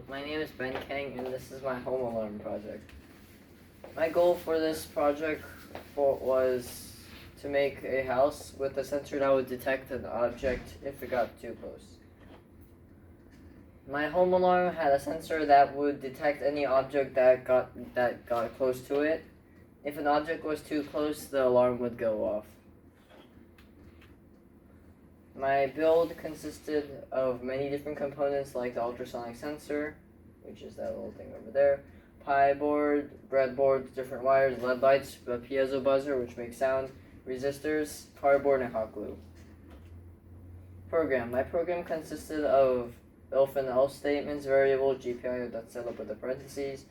my name is Ben Kang, and this is my home alarm project. My goal for this project was to make a house with a sensor that would detect an object if it got too close. My home alarm had a sensor that would detect any object that got close to it. If an object was too close, the alarm would go off. My build consisted of many different components like the ultrasonic sensor, which is that little thing over there, Pi board, breadboard, different wires, LED lights, a piezo buzzer which makes sound, resistors, cardboard, and hot glue. Program. My program consisted of if and else statements, variable, GPIO that's set up with the parentheses,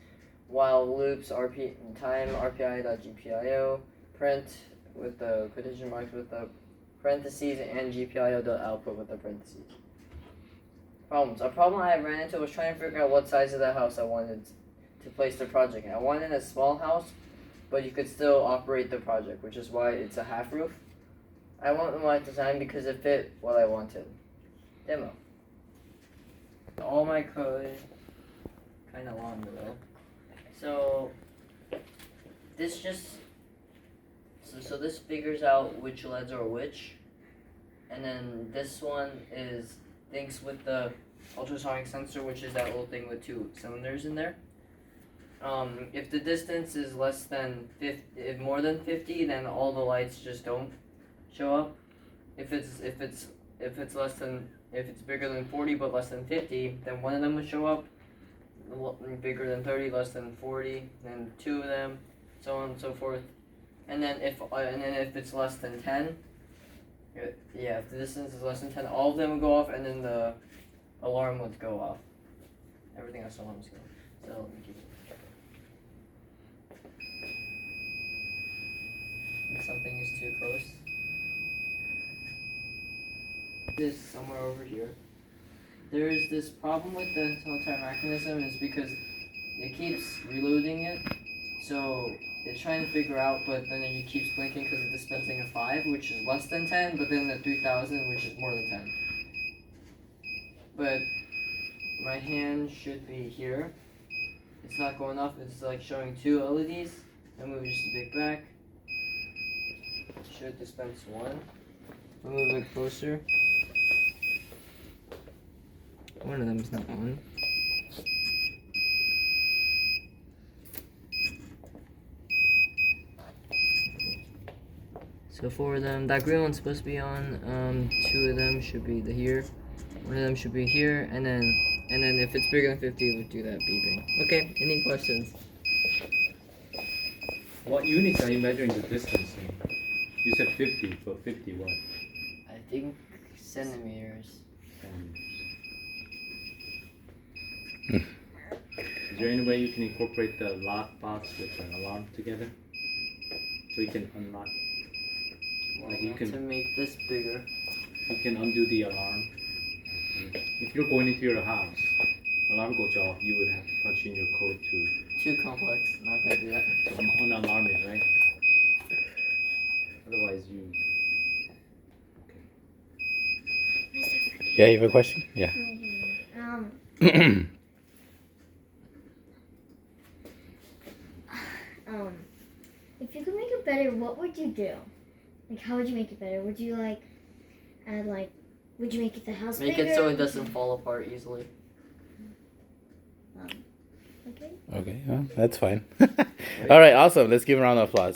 while loops, time, RPI.GPIO, print with the quotation marks with the parentheses, and GPIO.output with the parentheses. Problems. A problem I ran into was trying to figure out what size of the house I wanted to place the project in. I wanted a small house, but you could still operate the project, which is why it's a half roof. I went with my design because it fit what I wanted. Demo. All my code, kind of long though. So this this figures out which LEDs are which, and then this one thinks with the ultrasonic sensor, which is that little thing with two cylinders in there. If the distance is less than 50, if more than 50, then all the lights just don't show up. If it's bigger than 40 but less than 50, then one of them would show up. Bigger than 30, less than 40, then two of them, so on and so forth. And then if it's less than 10, if the distance is less than 10, all of them would go off, and then the alarm would go off. Everything else alarms go. So let me keep it. If something is too close. This somewhere over here. There is this problem with the entire mechanism is because it keeps reloading it, so it's trying to figure out, but then it keeps blinking because it's dispensing a 5, which is less than 10, but then the 3000, which is more than 10. But my hand should be here. It's not going off, it's like showing 2 LEDs. I'll move just a bit back. It should dispense 1. I'll move it closer. One of them is not on. So 4 of them. That green one's supposed to be on. 2 of them should be here. 1 of them should be here, and then if it's bigger than 50, it would do that beeping. Okay. Any questions? What units are you measuring the distance in? You said 50, but 50 what? I think centimeters. Is there any way you can incorporate the lock box with an alarm together? So you can unlock. Like you can to make this bigger. You can undo the alarm. If you're going into your house, alarm goes off, you would have to punch in your code to. Too complex. Not gonna do that. To unalarm it, right? Otherwise, you. Okay. Yeah, you have a question? Yeah. If you could make it better, what would you do? Like, how would you make it better? Would you add would you make it the house Make bigger? it so it doesn't fall apart easily. Okay. Okay, well, that's fine. All right, awesome. Let's give a round of applause.